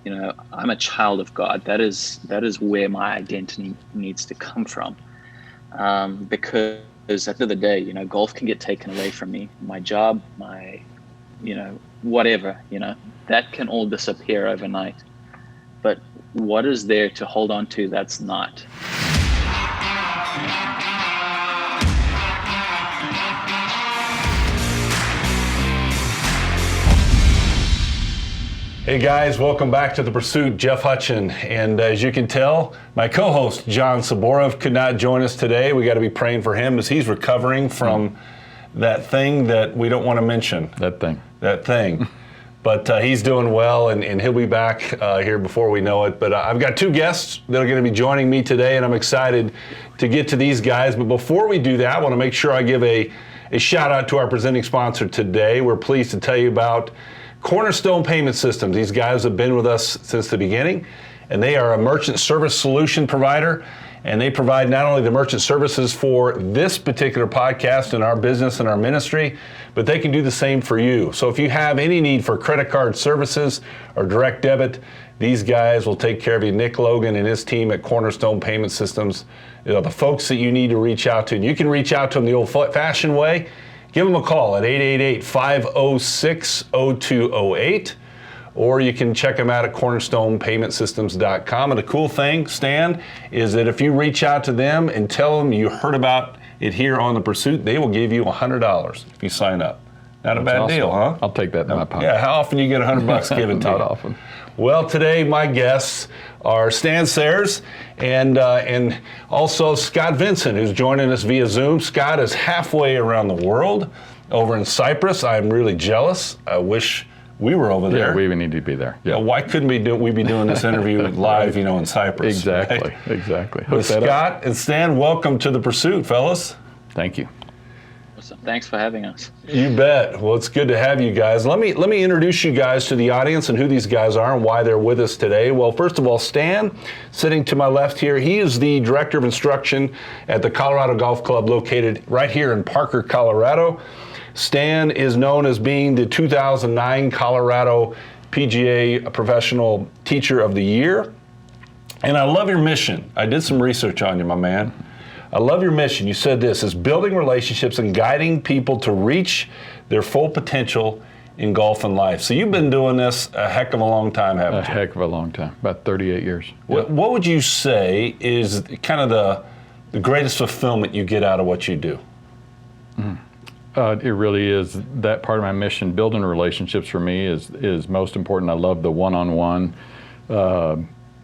I'm a child of God. That is where my identity needs to come from. Because at the end of the day, golf can get taken away from me. My job, whatever, that can all disappear overnight. But what is there to hold on to that's not? Hey guys, welcome back to The Pursuit. Jeff Hutchin, and as you can tell, my co-host John Saborov could not join us today. We got to be praying for him as he's recovering from that thing that we don't want to mention. That thing. But he's doing well, and he'll be back here before we know it. But I've got two guests that are going to be joining me today, and I'm excited to get to these guys. But before we do that, I want to make sure I give a shout out to our presenting sponsor today. We're pleased to tell you about Cornerstone Payment Systems. These guys have been with us since the beginning, and they are a merchant service solution provider, and they provide not only the merchant services for this particular podcast and our business and our ministry, but they can do the same for you. So if you have any need for credit card services or direct debit, these guys will take care of you. Nick Logan and his team at Cornerstone Payment Systems, the folks that you need to reach out to. And you can reach out to them the old-fashioned way. Give them a call at 888-506-0208, or you can check them out at cornerstonepaymentsystems.com. And the cool thing, Stan, is that if you reach out to them and tell them you heard about it here on The Pursuit, they will give you $100 if you sign up. Not a bad awesome deal, huh? I'll take that in my pocket. Yeah, how often do you get $100 given to you? Not often. Well, today my guests are Stan Sayers and also Scott Vincent, who's joining us via Zoom. Scott is halfway around the world over in Cyprus. I'm really jealous. I wish we were over there. Yeah, we even need to be there. Yeah, why couldn't we be doing this interview live, in Cyprus? Exactly, right? exactly. Well, Scott and Stan, welcome to The Pursuit, fellas. Thank you. Thanks for having us. You bet. Well, it's good to have you guys. Let me introduce you guys to the audience and who these guys are and why they're with us today. Well, first of all, Stan, sitting to my left here, he is the Director of Instruction at the Colorado Golf Club located right here in Parker, Colorado. Stan is known as being the 2009 Colorado PGA Professional Teacher of the Year. And I love your mission. I did some research on you, my man. I love your mission. You said this is building relationships and guiding people to reach their full potential in golf and life. So you've been doing this a heck of a long time, haven't you? A heck of a long time, about 38 years. What would you say is kind of the greatest fulfillment you get out of what you do? It really is that part of my mission. Building relationships for me is most important. I love the one-on-one,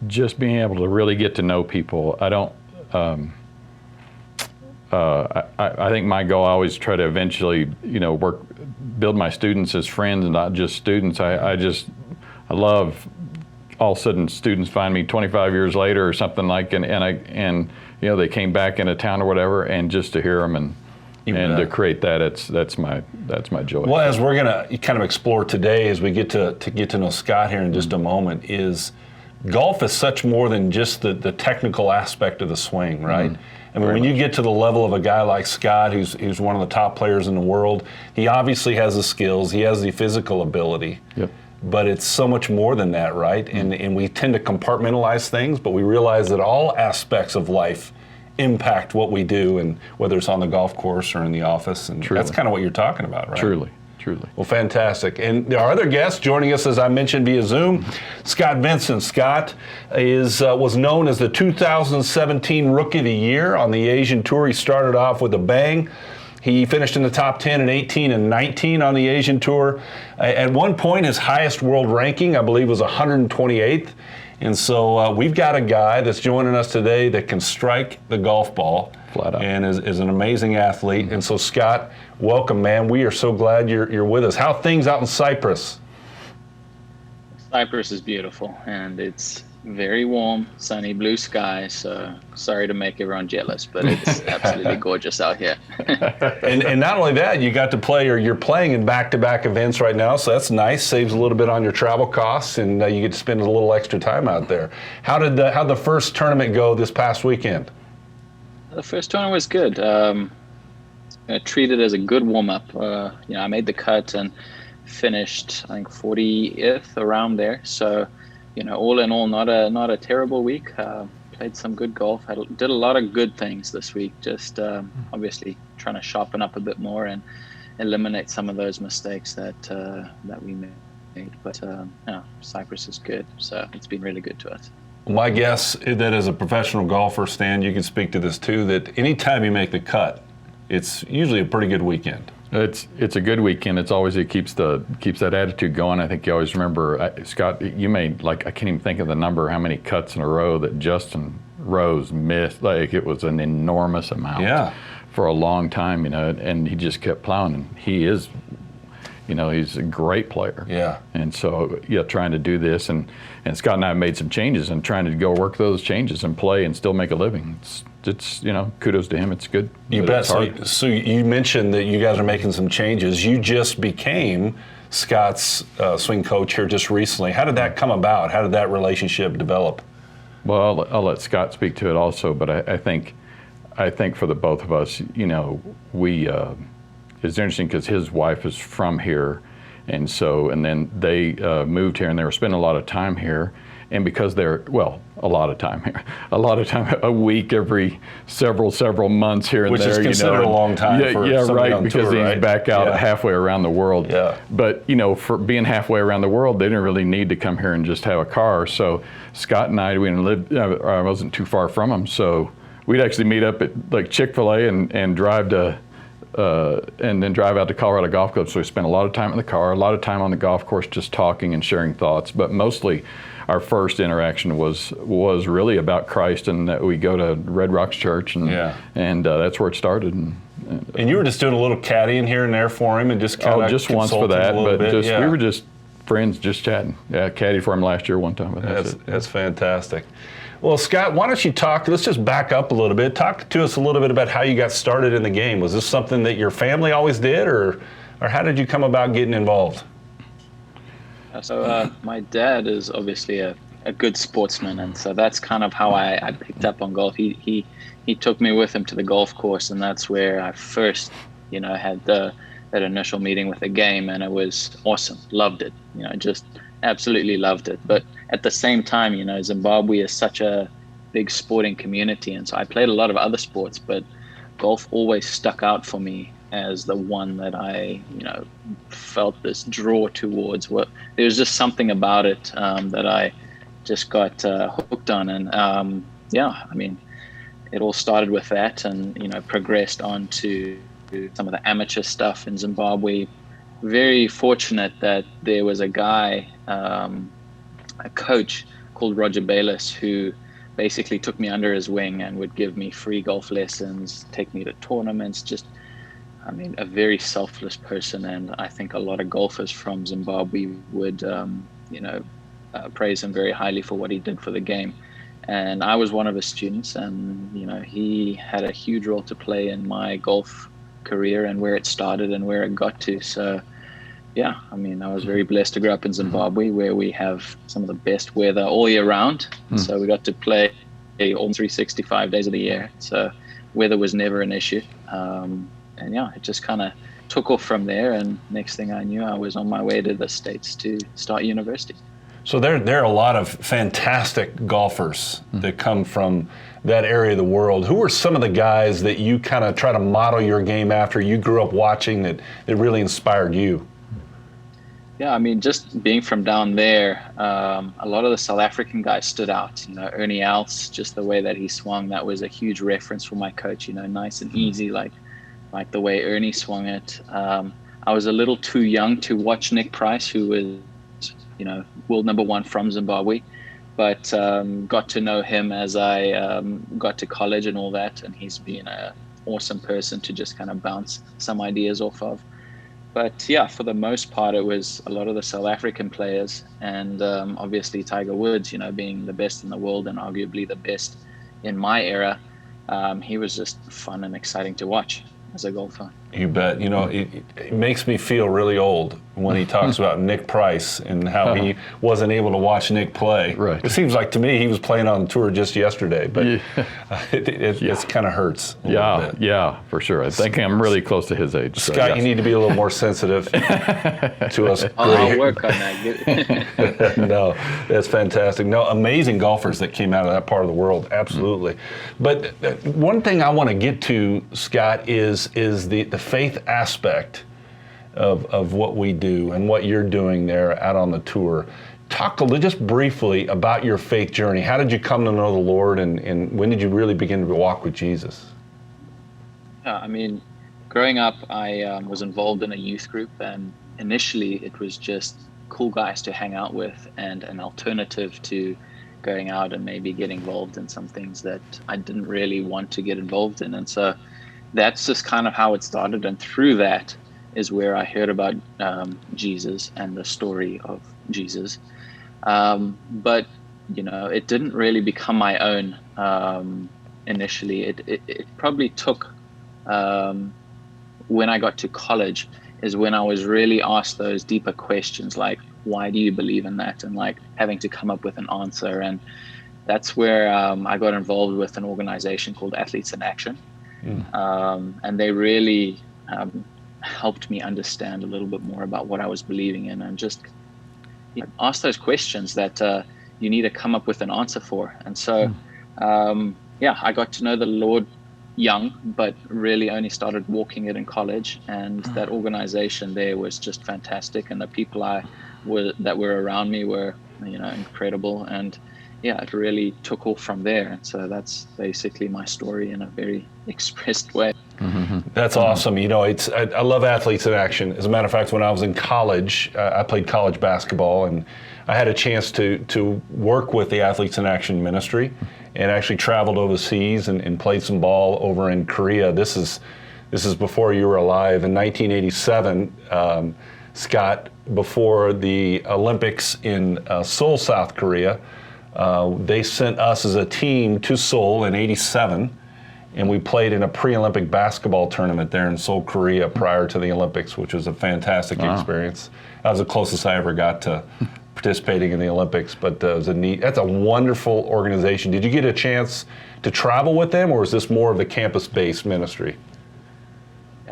just being able to really get to know people. I don't. I think my goal, I always try to eventually, build my students as friends and not just students. I love all of a sudden students find me 25 years later or something like, and they came back into town or whatever, and just to hear them and to create that, that's my joy. Well, as we're gonna kind of explore today, as we get to know Scott here in just a moment, is golf is such more than just the technical aspect of the swing, right? Mm-hmm. I mean, when you get to the level of a guy like Scott, who's one of the top players in the world, he obviously has the skills, he has the physical ability, but it's so much more than that, right? Mm-hmm. And we tend to compartmentalize things, but we realize that all aspects of life impact what we do, and whether it's on the golf course or in the office, and that's kind of what you're talking about, right? Truly. Well, fantastic. And our other guest joining us, as I mentioned via Zoom, Scott Vincent. Scott was known as the 2017 Rookie of the Year on the Asian Tour. He started off with a bang. He finished in the top 10 in 18 and 19 on the Asian Tour. At one point, his highest world ranking, I believe, was 128th. And so we've got a guy that's joining us today that can strike the golf ball. Flat out. And is an amazing athlete. Mm-hmm. And so, Scott, welcome, man. We are so glad you're with us. How are things out in Cyprus? Cyprus is beautiful, and it's very warm, sunny, blue sky. So sorry to make everyone jealous, but it's absolutely gorgeous out here. and not only that, you got to play, or you're playing in back-to-back events right now, so that's nice. Saves a little bit on your travel costs, and you get to spend a little extra time out there. How'd the first tournament go this past weekend? The first tournament was good. Treated as a good warm-up. I made the cut and finished, I think, 40th around there. So all in all, not a terrible week. Played some good golf. Did a lot of good things this week. Just obviously trying to sharpen up a bit more and eliminate some of those mistakes that we made. But Cyprus is good, so it's been really good to us. My guess is that as a professional golfer, Stan, you can speak to this too, that anytime you make the cut, it's usually a pretty good weekend. It's a good weekend. It keeps that attitude going. I think you always remember, Scott, you made, I can't even think of the number, how many cuts in a row that Justin Rose missed. It was an enormous amount for a long time, and he just kept plowing. And he is, he's a great player. Yeah. And so, trying to do this, and Scott and I have made some changes and trying to go work those changes and play and still make a living. It's kudos to him. It's good. You bet. So you mentioned that you guys are making some changes. You just became Scott's swing coach here just recently. How did that come about? How did that relationship develop? Well, I'll let Scott speak to it also, but I think for the both of us, we it's interesting because his wife is from here, and then they moved here and they were spending a lot of time here. And because a week every several months here and which there. Which is considered a long time for somebody on because tour, he's back out halfway around the world. Yeah. But, for being halfway around the world, they didn't really need to come here and just have a car. So Scott and I I wasn't too far from him. So we'd actually meet up at Chick-fil-A and drive to and then drive out to Colorado Golf Club. So we spent a lot of time in the car, a lot of time on the golf course just talking and sharing thoughts. But mostly our first interaction was really about Christ, and that we go to Red Rocks Church, and that's where it started. And you were just doing a little caddying here and there for him, and just kind of just once for that, but we were just friends, just chatting. Yeah, caddied for him last year one time. But that's fantastic. Well, Scott, why don't you let's just back up a little bit. Talk to us a little bit about how you got started in the game. Was this something that your family always did, or how did you come about getting involved? So my dad is obviously a good sportsman, and so that's kind of how I picked up on golf. He took me with him to the golf course, and that's where I first, had that initial meeting with the game, and it was awesome. Loved it, just absolutely loved it. But at the same time, Zimbabwe is such a big sporting community, and so I played a lot of other sports, but golf always stuck out for me as the one that I, felt this draw towards. There was just something about it that I just got hooked on, and it all started with that, and progressed on to some of the amateur stuff in Zimbabwe. Very fortunate that there was a guy, a coach called Roger Bayless, who basically took me under his wing and would give me free golf lessons, take me to tournaments, a very selfless person, and I think a lot of golfers from Zimbabwe would, praise him very highly for what he did for the game. And I was one of his students, and, he had a huge role to play in my golf career and where it started and where it got to. So, I was very blessed to grow up in Zimbabwe, where we have some of the best weather all year round. So we got to play almost 365 days of the year. So weather was never an issue. It just kind of took off from there, and next thing I knew, I was on my way to the States to start university. So there are a lot of fantastic golfers that come from that area of the world. Who are some of the guys that you kind of try to model your game after, you grew up watching, that really inspired you? Yeah, just being from down there, a lot of the South African guys stood out. Ernie Els, just the way that he swung, that was a huge reference for my coach. Nice and easy, like the way Ernie swung it. I was a little too young to watch Nick Price, who was, world number one from Zimbabwe, but got to know him as I got to college and all that, and he's been an awesome person to just kind of bounce some ideas off of. But for the most part, it was a lot of the South African players, and obviously Tiger Woods, being the best in the world and arguably the best in my era. He was just fun and exciting to watch as a golfer. You bet. You know, it makes me feel really old when he talks about Nick Price and how he wasn't able to watch Nick play. Right. It seems like to me he was playing on the tour just yesterday, but it kind of hurts a little bit. Yeah, for sure. I think I'm really close to his age. So Scott, yes. you need to be a little more sensitive to us. I'll work on that. No, that's fantastic. No, amazing golfers that came out of that part of the world, absolutely. But one thing I want to get to, Scott, is the faith aspect of what we do and what you're doing there out on the tour. Talk just briefly about your faith journey. How did you come to know the Lord, and when did you really begin to walk with Jesus? I mean, growing up, I was involved in a youth group, and initially it was just cool guys to hang out with and an alternative to going out and maybe get involved in some things that I didn't really want to get involved in. And so that's just kind of how it started. And through that is where I heard about Jesus and the story of Jesus. But, you know, it didn't really become my own initially. It probably took, when I got to college, is when I was really asked those deeper questions, like, why do you believe in that? And like having to come up with an answer. And that's where I got involved with an organization called Athletes in Action. And they really helped me understand a little bit more about what I was believing in, and just ask those questions that you need to come up with an answer for. And so, I got to know the Lord young, but really only started walking it in college. And that organization there was just fantastic, and the people that were around me were, you know, incredible. And it really took off from there. And so that's basically my story in a very expressed way. That's awesome. You know, I love Athletes in Action. As a matter of fact, when I was in college, I played college basketball, and I had a chance to work with the Athletes in Action ministry, and actually traveled overseas and played some ball over in Korea. This is before you were alive. In 1987, Scott, before the Olympics in Seoul, South Korea, they sent us as a team to Seoul in '87, and we played in a pre-Olympic basketball tournament there in Seoul, Korea, prior to the Olympics, which was a fantastic experience. That was the closest I ever got to participating in the Olympics, but it was that's a wonderful organization. Did you get a chance to travel with them, or is this more of the campus-based ministry?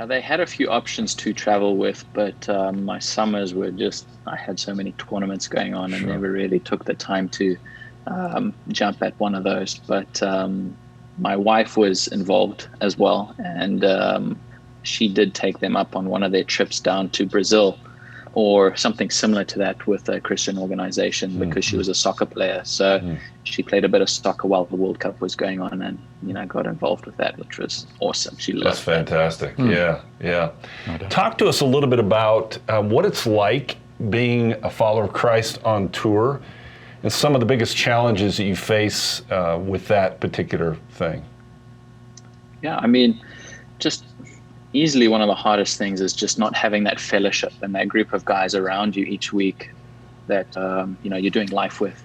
They had a few options to travel with, but my summers were I had so many tournaments going on, and never really took the time to jump at one of those. But my wife was involved as well, and she did take them up on one of their trips down to Brazil, or something similar to that, with a Christian organization, because she was a soccer player. So she played a bit of soccer while the World Cup was going on, and, you know, got involved with that, which was awesome. She loved That's fantastic. Yeah. Talk to us a little bit about what it's like being a follower of Christ on tour, and some of the biggest challenges that you face with that particular thing. Yeah, I mean, just easily one of the hardest things is just not having that fellowship and that group of guys around you each week that you know, you're doing life with.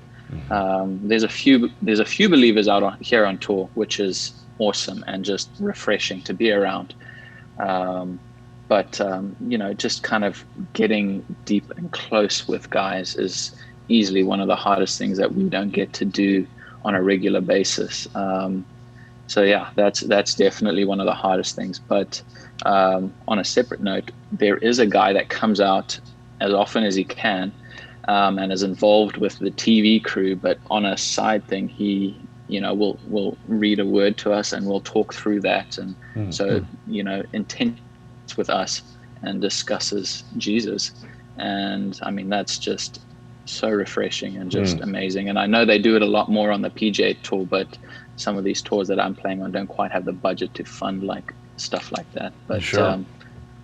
There's a few believers out here on tour, which is awesome and just refreshing to be around. But you know, just kind of getting deep and close with guys is easily one of the hardest things that we don't get to do on a regular basis. So yeah, that's definitely one of the hardest things. But on a separate note, there is a guy that comes out as often as he can, and is involved with the TV crew, but on a side thing, he, you know, will read a word to us, and we'll talk through that. And so, you know, intense with us and discusses Jesus. And I mean, that's just so refreshing and just amazing. And I know they do it a lot more on the PGA Tour, but some of these tours that I'm playing on don't quite have the budget to fund like stuff like that. But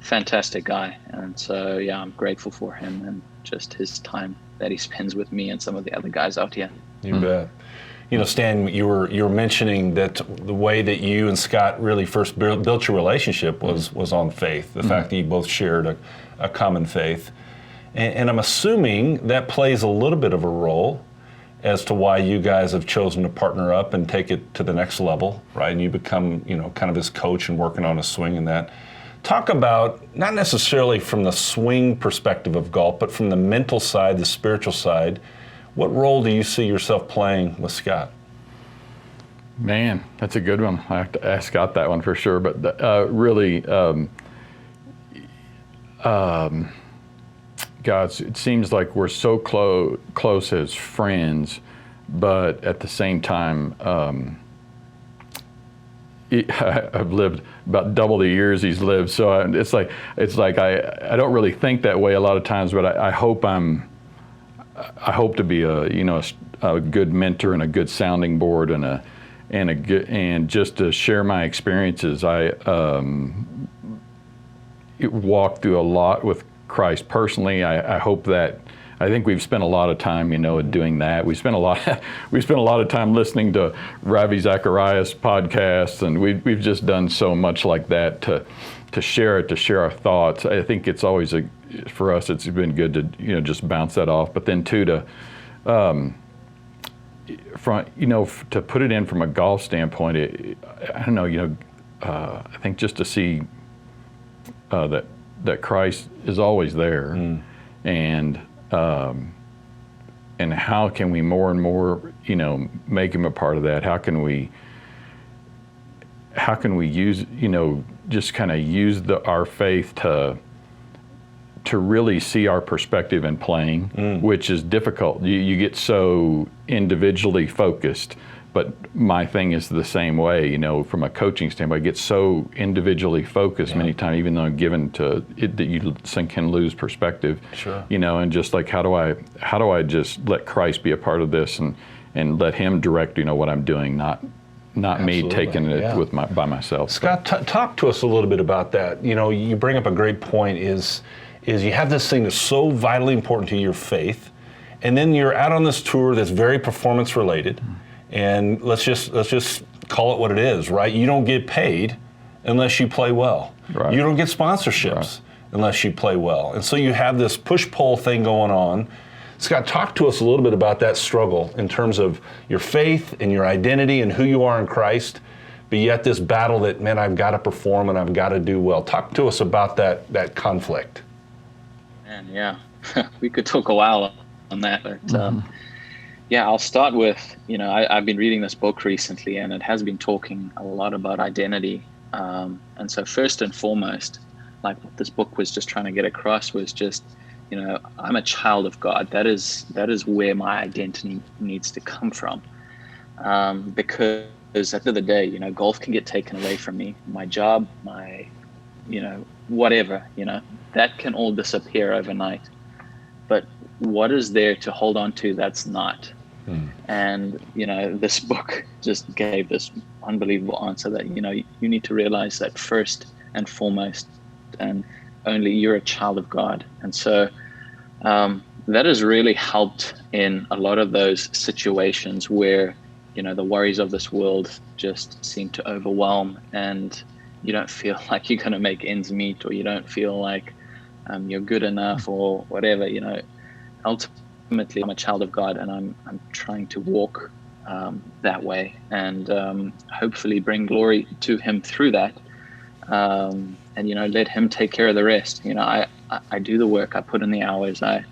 fantastic guy. And so, yeah, I'm grateful for him and just his time that he spends with me and some of the other guys out here. You bet. You know, Stan, you were mentioning that the way that you and Scott really first built your relationship was on faith, the fact that you both shared a common faith. And I'm assuming that plays a little bit of a role as to why you guys have chosen to partner up and take it to the next level, right? And you become, you know, kind of his coach and working on his swing and that. Talk about, not necessarily from the swing perspective of golf, but from the mental side, the spiritual side. What role do you see yourself playing with Scott? Man, that's a good one. I have to ask Scott that one for sure. But really, God, it seems like we're so close as friends, but at the same time, I've lived about double the years he's lived. So it's like I don't really think that way a lot of times, but I hope to be a good mentor and a good sounding board and just to share my experiences. I walked through a lot with Christ personally. I hope that, I think we've spent a lot of time, doing that. We spent a lot of time listening to Ravi Zacharias podcasts, and we've just done so much like that to share our thoughts. I think it's always for us, it's been good to just bounce that off. But then too to to put it in from a golf standpoint, I don't know, I think just to see that Christ is always there, and how can we more and more, make him a part of that? How can we use, just kind of use our faith to really see our perspective in playing, which is difficult. You get so individually focused, but my thing is the same way, from a coaching standpoint. I get so individually focused many times, even though I'm given to it, that you can lose perspective. Sure. And just like, how do I just let Christ be a part of this and let him direct, what I'm doing, not Absolutely. me taking it by myself. Scott, talk to us a little bit about that. You bring up a great point is you have this thing that's so vitally important to your faith, and then you're out on this tour that's very performance related. And let's just call it what it is, right? You don't get paid unless you play well. Right. You don't get sponsorships unless you play well. And so you have this push-pull thing going on. Scott, talk to us a little bit about that struggle in terms of your faith and your identity and who you are in Christ, but yet this battle that, man, I've got to perform and I've got to do well. Talk to us about that conflict. Man, yeah. We could talk a while on that, but yeah, I'll start with, I've been reading this book recently, and it has been talking a lot about identity. And so first and foremost, like what this book was just trying to get across was just, I'm a child of God. That is where my identity needs to come from. Because at the end of the day, golf can get taken away from me. My job, my, whatever, that can all disappear overnight. But what is there to hold on to that's not? And, this book just gave this unbelievable answer that, you need to realize that first and foremost, and only you're a child of God. And so that has really helped in a lot of those situations where, the worries of this world just seem to overwhelm, and you don't feel like you're going to make ends meet, or you don't feel like you're good enough or whatever. Ultimately, I'm a child of God, and I'm trying to walk that way, and hopefully bring glory to him through that, and let him take care of the rest. I do the work, I put in the hours, I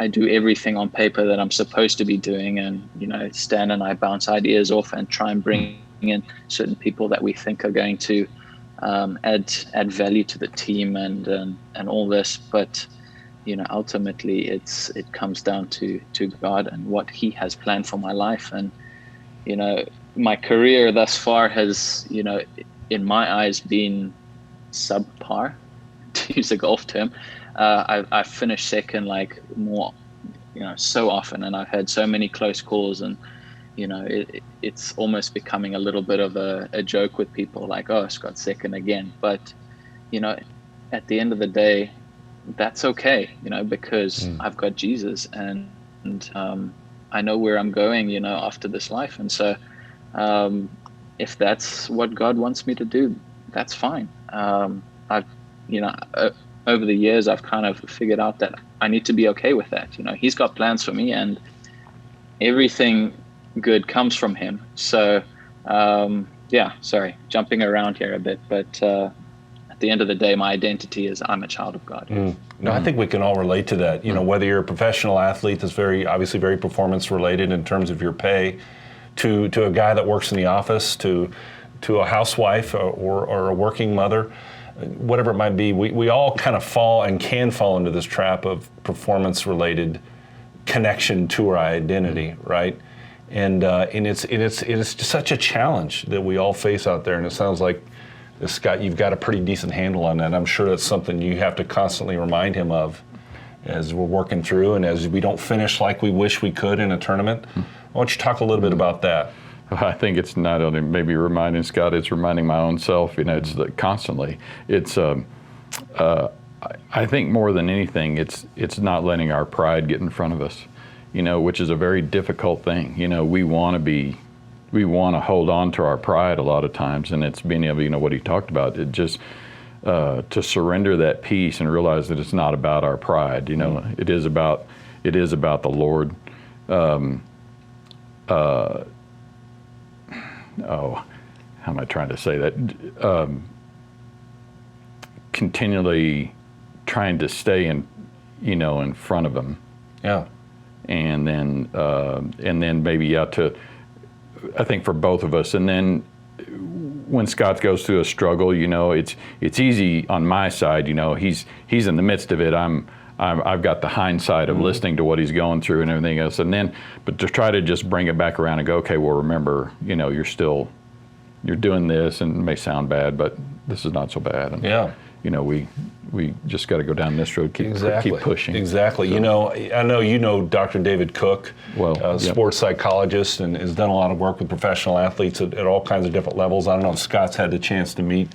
do everything on paper that I'm supposed to be doing, and Stan and I bounce ideas off and try and bring in certain people that we think are going to add value to the team and all this. But ultimately it comes down to God and what he has planned for my life. And my career thus far has in my eyes been subpar, to use a golf term. I've finished second like more so often, and I've had so many close calls, and it's almost becoming a little bit of a joke with people, like, oh, Scott second again. But at the end of the day, that's okay, because I've got Jesus, and I know where I'm going, after this life. And so if that's what God wants me to do, that's fine. I've over the years, I've kind of figured out that I need to be okay with that. He's got plans for me, and everything good comes from him. So, sorry, jumping around here a bit, but at the end of the day, my identity is I'm a child of God. No, I think we can all relate to that. You know, whether you're a professional athlete that's obviously very performance related in terms of your pay, to a guy that works in the office, to a housewife or a working mother, whatever it might be, we all kind of fall and can fall into this trap of performance related connection to our identity, right? And it's just such a challenge that we all face out there. And it sounds like, Scott, you've got a pretty decent handle on that. I'm sure that's something you have to constantly remind him of as we're working through and as we don't finish like we wish we could in a tournament. Why don't you talk a little bit about that? I think it's not only maybe reminding Scott, it's reminding my own self, you know, it's constantly. It's, I think more than anything, it's not letting our pride get in front of us, you know, which is a very difficult thing. You know, we want to hold on to our pride a lot of times, and it's being able, you know, what he talked about, it just, to surrender that peace and realize that it's not about our pride, you know, it is about the Lord. How am I trying to say that? Continually trying to stay in front of him. Yeah. And then maybe I think for both of us. And then when Scott goes through a struggle, you know, it's easy on my side. You know, he's in the midst of it. I've got the hindsight of listening to what he's going through and everything else. And then, but to try to just bring it back around and go, okay, well, remember, you know, you're doing this, and it may sound bad, but this is not so bad. And, yeah. You know, we just got to go down this road, keep pushing. Exactly. So, you know, I know you know Dr. David Cook, sports psychologist, and has done a lot of work with professional athletes at all kinds of different levels. I don't know if Scott's had the chance to meet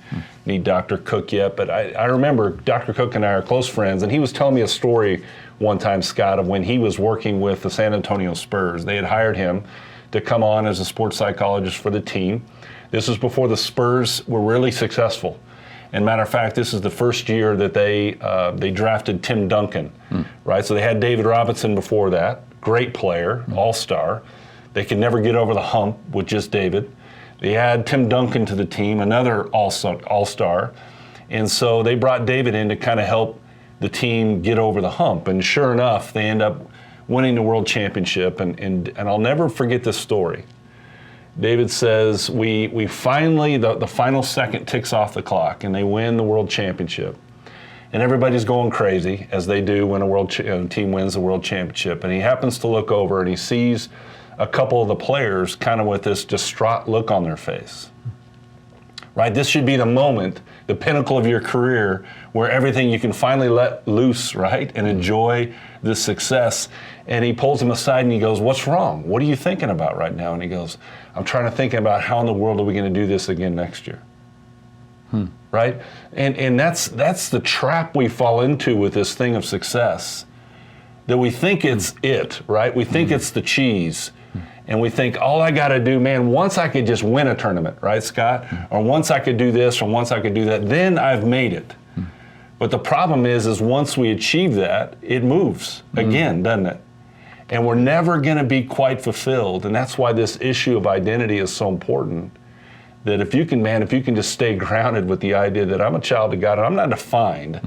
Dr. Cook yet, but I remember Dr. Cook and I are close friends, and he was telling me a story one time, Scott, of when he was working with the San Antonio Spurs. They had hired him to come on as a sports psychologist for the team. This was before the Spurs were really successful. And matter of fact, this is the first year that they drafted Tim Duncan, right? So they had David Robinson before that, great player, all-star. They could never get over the hump with just David. They add Tim Duncan to the team, another all-star. And so they brought David in to kind of help the team get over the hump. And sure enough, they end up winning the world championship. And I'll never forget this story. David says, we finally, the final second ticks off the clock, and they win the world championship. And everybody's going crazy, as they do when a team wins the world championship. And he happens to look over, and he sees a couple of the players kind of with this distraught look on their face. Right? This should be the moment, the pinnacle of your career, where everything you can finally let loose, right, and enjoy the success. And he pulls him aside and he goes, "What's wrong? What are you thinking about right now?" And he goes, "I'm trying to think about how in the world are we going to do this again next year." Right? And that's the trap we fall into with this thing of success, that we think it's it, right? We think it's the cheese. And we think, all I got to do, man, once I could just win a tournament, right, Scott? Or once I could do this, or once I could do that, then I've made it. But the problem is once we achieve that, it moves again, doesn't it? And we're never going to be quite fulfilled. And that's why this issue of identity is so important. That if you can just stay grounded with the idea that I'm a child of God, and I'm not defined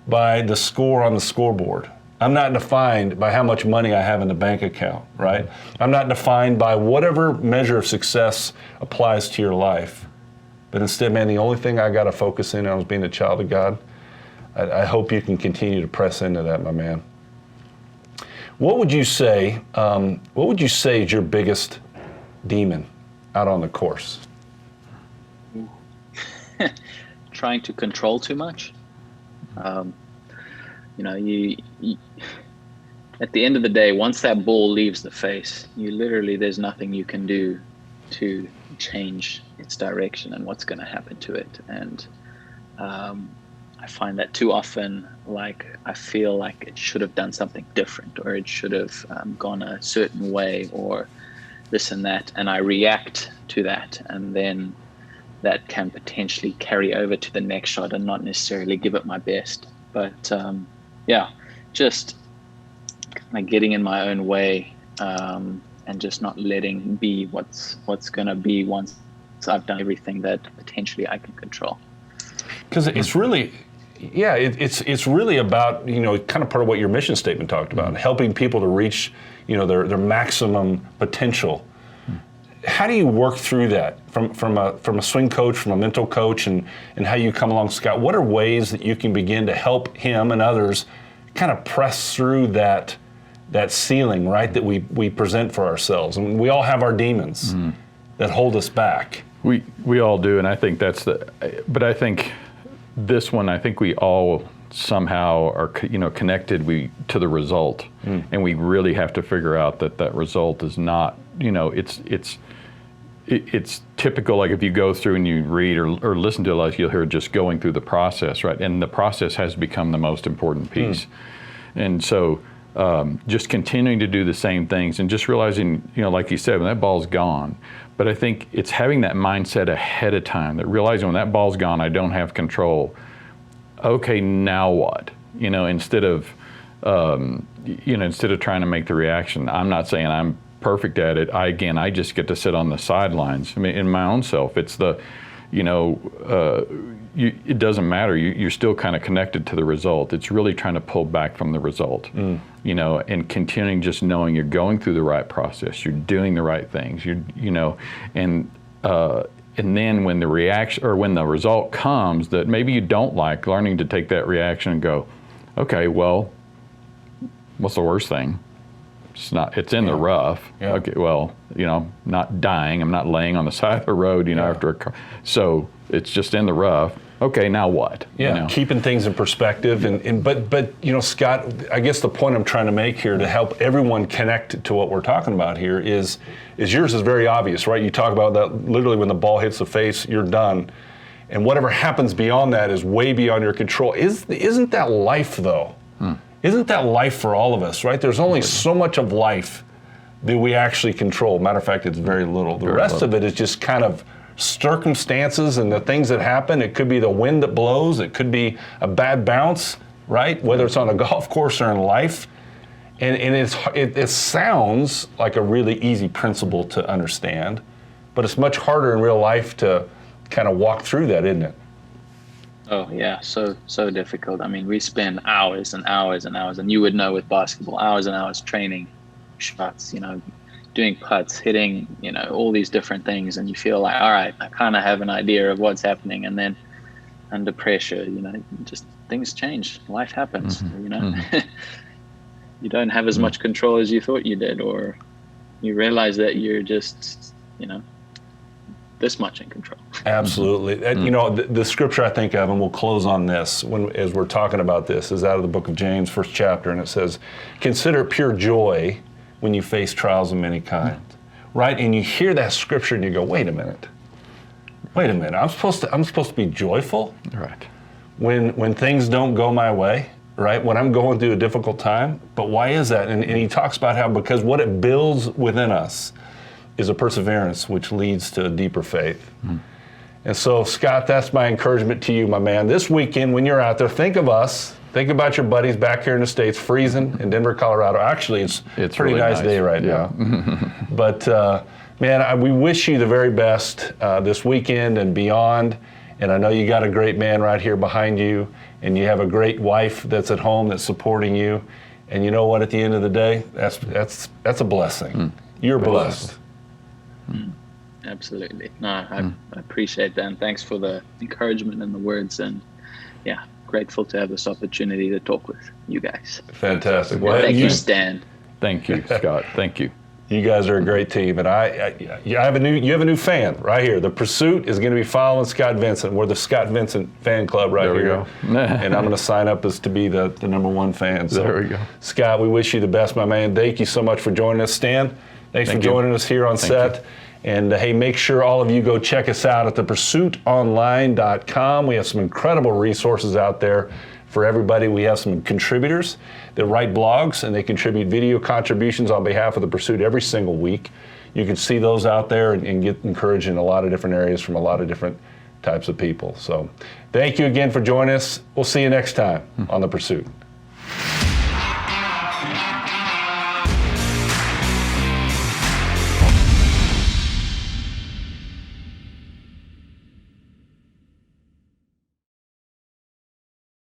by the score on the scoreboard. I'm not defined by how much money I have in the bank account, right? I'm not defined by whatever measure of success applies to your life. But instead, man, the only thing I got to focus in on is being a child of God. I hope you can continue to press into that, my man. What would you say is your biggest demon out on the course? Trying to control too much. You at the end of the day, once that ball leaves the face, there's nothing you can do to change its direction and what's going to happen to it. And I find that too often, like, I feel like it should have done something different, or it should have gone a certain way, or this and that, and I react to that, and then that can potentially carry over to the next shot and not necessarily give it my best. But just like getting in my own way, and just not letting be what's going to be once I've done everything that potentially I can control. Because it's really, it's really about, kind of part of what your mission statement talked about, helping people to reach, their maximum potential. How do you work through that from a swing coach, from a mental coach, and how you come along, Scott? What are ways that you can begin to help him and others kind of press through that ceiling, right, that we present for ourselves? And we all have our demons that hold us back. We all do, and I think but I think this one, I think we all somehow are, connected to the result, and we really have to figure out that result is not, it's typical. Like if you go through and you read or listen to a lot, you'll hear just going through the process, right? And the process has become the most important piece. And so just continuing to do the same things and just realizing, like you said, when that ball's gone. But I think it's having that mindset ahead of time, that realizing when that ball's gone, I don't have control. Okay, now what? Instead of trying to make the reaction. I'm not saying I'm perfect at it. I just get to sit on the sidelines. I mean, in my own self, it's it doesn't matter. You're still kind of connected to the result. It's really trying to pull back from the result, and continuing just knowing you're going through the right process, you're doing the right things, and then when the reaction or when the result comes that maybe you don't like, learning to take that reaction and go, okay, well, what's the worst thing? It's in the rough. Yeah. Okay, well, not dying. I'm not laying on the side of the road, after a car. So it's just in the rough. Okay, now what? Yeah, keeping things in perspective. But Scott, I guess the point I'm trying to make here to help everyone connect to what we're talking about here is yours is very obvious, right? You talk about that literally when the ball hits the face, you're done. And whatever happens beyond that is way beyond your control. Isn't that life, though? Isn't that life for all of us, right? There's only so much of life that we actually control. Matter of fact, it's very little. The rest of it is just kind of circumstances and the things that happen. It could be the wind that blows. It could be a bad bounce, right? Whether it's on a golf course or in life. And it sounds like a really easy principle to understand, but it's much harder in real life to kind of walk through that, isn't it? Oh yeah, so difficult. I mean, we spend hours and hours and hours, and you would know with basketball, hours and hours training shots, doing putts, hitting, all these different things, and you feel like, all right, I kind of have an idea of what's happening, and then under pressure, just things change. Life happens, You don't have as much control as you thought you did, or you realize that you're just, this much in control. Absolutely. The scripture I think of, and we'll close on this as we're talking about this, is out of the book of James, 1st chapter, and it says, "Consider it pure joy when you face trials of many kinds." Right? And you hear that scripture and you go, wait a minute. I'm supposed to be joyful? Right. When things don't go my way, right? When I'm going through a difficult time. But why is that? And he talks about how because what it builds within us is a perseverance which leads to a deeper faith. And so, Scott, that's my encouragement to you, my man. This weekend, when you're out there, think of us. Think about your buddies back here in the States, freezing in Denver, Colorado. Actually, it's a pretty really nice day right now. But, man, we wish you the very best this weekend and beyond. And I know you got a great man right here behind you, and you have a great wife that's at home that's supporting you. And you know what? At the end of the day, that's a blessing. You're blessed. Absolutely. No, I appreciate that, and thanks for the encouragement and the words, and grateful to have this opportunity to talk with you guys. Fantastic. Well, thank you, Stan. Thank you, Scott. Thank you. You guys are a great team, and you have a new fan right here. The Pursuit is going to be following Scott Vincent. We're the Scott Vincent fan club right here. There we go. And I'm going to sign up as to be the number one fan. So, there we go. Scott, we wish you the best, my man. Thank you so much for joining us. Stan, thanks for joining us here on set. And hey, make sure all of you go check us out at thepursuitonline.com. We have some incredible resources out there for everybody. We have some contributors that write blogs, and they contribute video contributions on behalf of the Pursuit every single week. You can see those out there and get encouraged in a lot of different areas from a lot of different types of people. So thank you again for joining us. We'll see you next time on The Pursuit.